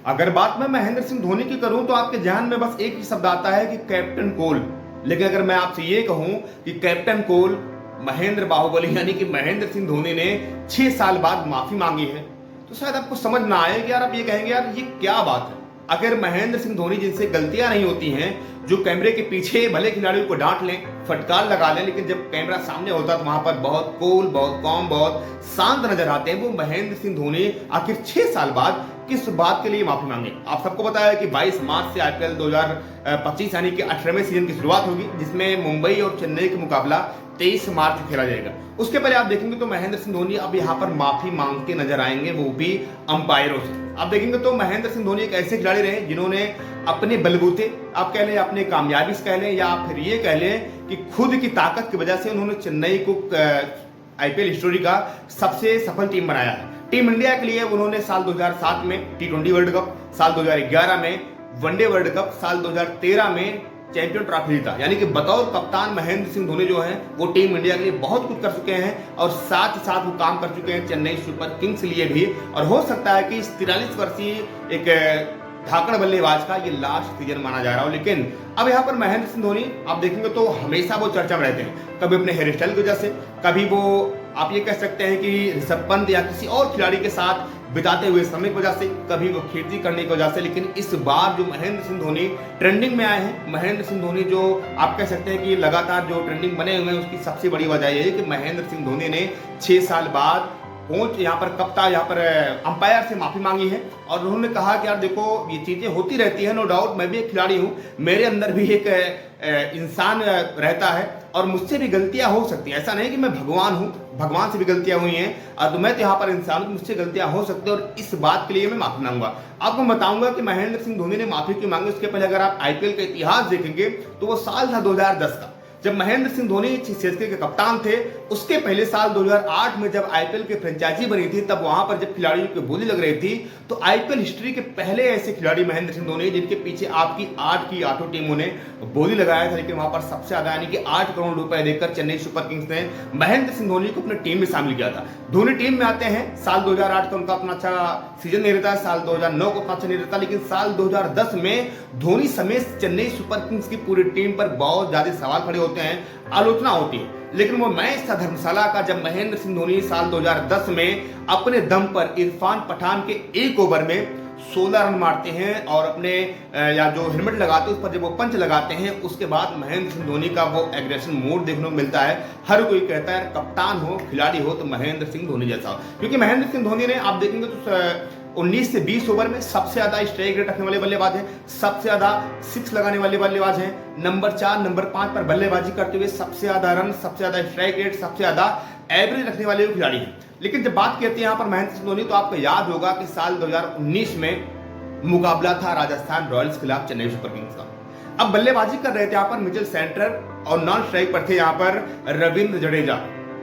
अगर बात मैं महेंद्र सिंह धोनी की करूं तो आपके ध्यान में बस एक ही शब्द आता है कि कैप्टन कोल। लेकिन अगर मैं आपसे ये कहूं कि कैप्टन कोल महेंद्र बाहुबली यानी कि महेंद्र सिंह धोनी ने 6 साल बाद माफी मांगी है, तो शायद आपको समझ ना आए कि यार आप ये कहेंगे यार ये क्या बात है। अगर महेंद्र सिंह धोनी जिनसे गलतियां नहीं होती हैं, जो कैमरे के पीछे भले खिलाड़ियों को डांट लें, फटकार लगा लें, लेकिन जब कैमरा सामने होता है तो वहां पर बहुत कूल, बहुत कॉम, बहुत शांत नजर आते हैं, वो महेंद्र सिंह धोनी आखिर 6 साल बाद किस बात के लिए माफी मांगे। आप सबको पता है कि 22 मार्च से आईपीएल 2025 यानी कि 18वें सीजन की शुरुआत होगी, जिसमें मुंबई और चेन्नई का मुकाबला 23 मार्च को खेला जाएगा। उसके पहले आप देखेंगे तो महेंद्र सिंह धोनी अब यहाँ पर माफी मांगते नजर आएंगे, वो भी अंपायरों से। आप देखेंगे तो महेंद्र सिंह धोनी एक ऐसे खिलाड़ी रहे जिन्होंने अपने बलबूते, आप कह लें अपने कामयाबी से कह लें, या फिर ये कह लें कि खुद की ताकत की वजह से उन्होंने चेन्नई को आईपीएल हिस्टोरी का सबसे सफल टीम बनाया है। टीम इंडिया के लिए उन्होंने साल 2007 में T20 वर्ल्ड कप, साल 2011 में वनडे वर्ल्ड कप, साल 2013 में चैंपियन ट्रॉफी जीता। यानी कि बतौर कप्तान महेंद्र सिंह धोनी जो है वो टीम इंडिया के लिए बहुत कुछ कर चुके हैं, और साथ ही साथ वो काम कर चुके हैं चेन्नई सुपर किंग्स के लिए भी। और हो सकता है कि इस 43 वर्षीय एक धाकड़ बल्लेबाज का ये लास्ट सीजन माना जा रहा हो। लेकिन अब यहाँ पर महेंद्र सिंह धोनी आप देखेंगे तो हमेशा वो चर्चा में रहते हैं, कभी अपने हेयर स्टाइल की वजह से, कभी वो आप ये कह सकते हैं कि ऋषभ पंत या किसी और खिलाड़ी के साथ बिताते हुए समय की वजह से, कभी वो खेती करने की वजह से। लेकिन इस बार जो महेंद्र सिंह धोनी ट्रेंडिंग में आए हैं, महेंद्र सिंह धोनी जो आप कह सकते हैं कि लगातार जो ट्रेंडिंग बने हुए हैं, उसकी सबसे बड़ी वजह यह है कि महेंद्र सिंह धोनी ने 6 साल बाद पहुंच यहाँ पर कप्तान, यहाँ पर अंपायर से माफी मांगी है। और उन्होंने कहा कि यार देखो ये चीजें होती रहती है, नो डाउट मैं भी एक खिलाड़ी हूँ, मेरे अंदर भी एक इंसान रहता है और मुझसे भी गलतियां हो सकती हैं। ऐसा नहीं कि मैं भगवान हूँ, भगवान से भी गलतियां हुई हैं, और तो मैं तो यहाँ पर इंसान हूँ, मुझसे गलतियां हो सकती है, और इस बात के लिए मैं माफी मांगूंगा। आपको बताऊंगा कि महेंद्र सिंह धोनी ने माफी क्यों मांगी। उसके पहले अगर आप आईपीएल का इतिहास देखेंगे तो वो साल था 2010 का, जब महेंद्र सिंह धोनी सीएसके के कप्तान थे। उसके पहले साल 2008 में जब आईपीएल की फ्रेंचाइजी बनी थी, तब वहां पर जब खिलाड़ियों की बोली लग रही थी, तो आईपीएल हिस्ट्री के पहले ऐसे खिलाड़ी महेंद्र सिंह धोनी जिनके पीछे आपकी 8 की आठों टीमों ने बोली लगाया था। लेकिन वहां पर सबसे ज्यादा यानी कि 8 करोड़ रुपए देकर चेन्नई सुपर किंग्स ने महेंद्र सिंह धोनी को अपने टीम में शामिल किया था। धोनी टीम में आते हैं, साल 2008 का उनका अपना अच्छा सीजन नहीं रहता, साल 2009 को उतना अच्छा नहीं रहता, लेकिन साल 2010 में धोनी समेत चेन्नई सुपर किंग्स की पूरी टीम पर बहुत ज्यादा सवाल खड़े होते हैं, आलोचना होती है। लेकिन वो मैच था धर्मशाला का, जब महेंद्र सिंह धोनी साल 2010 में अपने दम पर इरफान पठान के एक ओवर में 16 रन मारते हैं, और अपने या जो हेलमेट लगाते हैं उस पर जब वो पंच लगाते हैं, उसके बाद महेंद्र सिंह धोनी का वो एग्रेशन मोड देखने को मिलता है। हर कोई कहता है कप्तान हो, खिलाड़ी हो तो महेंद्र सिंह धोनी जैसा हो, क्योंकि महेंद्र सिंह धोनी ने आप देखेंगे तो 19 से 20 ओवर में सबसे ज्यादा स्ट्राइक रेट रखने वाले बल्लेबाज हैं, सबसे ज्यादा 6 लगाने वाले बल्लेबाज हैं, नंबर 4 नंबर 5 पर बल्लेबाजी करते हुए सबसे ज्यादा रन, सबसे ज्यादा स्ट्राइक रेट, सबसे ज्यादा एवरेज रखने वाले खिलाड़ी हैं। लेकिन जब बात करते हैं यहाँ पर महेंद्र सिंह धोनी, तो आपको याद होगा कि साल 2019 में मुकाबला था राजस्थान रॉयल्स के खिलाफ चेन्नई सुपर किंग्स का। अब बल्लेबाजी कर रहे थे यहाँ पर मिचेल सेंटर, और नॉन स्ट्राइक पर थे यहाँ पर रविंद्र जडेजा।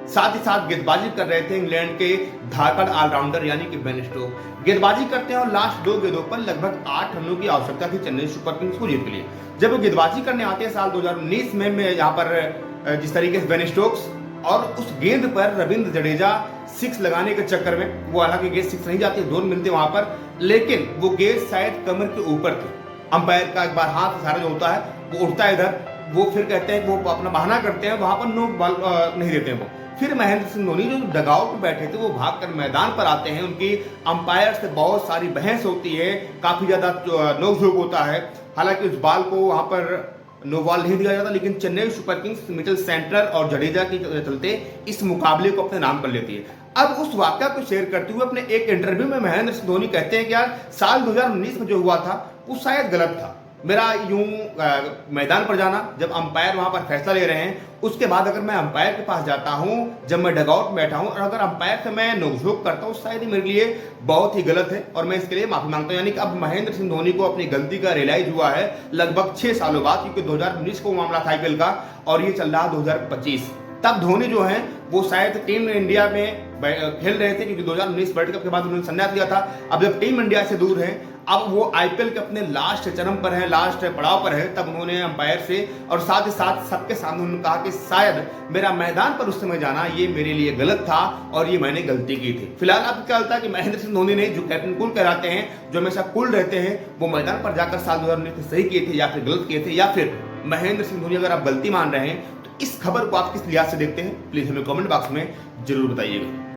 साथ ही साथ गेंदबाजी कर रहे थे इंग्लैंड के धाकड़ ऑलराउंडर यानी कि बेन स्टोक्स। गेंदबाजी करते हैं और लास्ट 2 गेंदों पर लगभग 8 रनों की आवश्यकता थी चेन्नई सुपर किंग्स को जीत के लिए। जब वो गेंदबाजी करने आते हैं साल 2019 में यहाँ पर जिस तरीके से बेन स्टोक्स, और उस गेंद पर रविंद्र जडेजा 6 लगाने के चक्कर में, वो हालांकि गेंद 6 नहीं जाती, 2 मिलते वहां पर, लेकिन वो गेंद शायद कमर के ऊपर थी। अंपायर का एक बार हाथ इशारा जो होता है वो उठता है इधर, वो फिर कहते हैं, वो अपना बहाना करते हैं, वहां पर नो बॉल नहीं देते हैं वो। फिर महेंद्र सिंह धोनी जो डगआउट में बैठे थे वो भागकर मैदान पर आते हैं, उनकी अंपायर से बहुत सारी बहस होती है, काफी ज्यादा नोक-झोंक होता है। हालांकि उस बॉल को वहां पर नो बॉल नहीं दिया जाता, लेकिन Chennai super Kings Mitchell centre और जडेजा के चलते इस मुकाबले को अपने नाम कर लेती है। अब उस वाकया को शेयर करते हुए अपने एक इंटरव्यू में महेंद्र सिंह धोनी कहते हैं कि यार साल 2019 में जो हुआ था वो शायद गलत था। मेरा यूं मैदान पर जाना, जब अंपायर वहां पर फैसला ले रहे हैं, उसके बाद अगर मैं अंपायर के पास जाता हूं, जब मैं डगआउट में बैठा हूं, और अगर अंपायर से मैं नोकझोंक करता हूं, शायद ही मेरे लिए बहुत ही गलत है, और मैं इसके लिए माफी मांगता हूं। यानी कि अब महेंद्र सिंह धोनी को अपनी गलती का रियलाइज हुआ है लगभग 6 सालों बाद, क्योंकि 2019 को मामला था आईपीएल का, और ये चल रहा 2025। तब धोनी जो है वो शायद टीम इंडिया में खेल रहे थे, क्योंकि 2019 वर्ल्ड कप के बाद उन्होंने संन्यास लिया था। अब जब टीम इंडिया से दूर है, अब वो आईपीएल के अपने लास्ट चरम पर है, लास्ट पड़ाव पर है, तब उन्होंने अंपायर से और साथ ही साथ सबके सामने उन्होंने कहा कि शायद मेरा मैदान पर उस समय जाना ये मेरे लिए गलत था और ये मैंने गलती की थी। फिलहाल आपको क्या लगता है कि महेंद्र सिंह धोनी ने, जो कैप्टन कूल कहलाते हैं, जो हमेशा कूल रहते हैं, वो मैदान पर जाकर साल 2019 में सही किए थे या फिर गलत किए थे? या फिर महेंद्र सिंह धोनी अगर आप गलती मान रहे हैं तो इस खबर को आप किस लिहाज से देखते हैं? प्लीज हमें कमेंट बॉक्स में जरूर बताइएगा।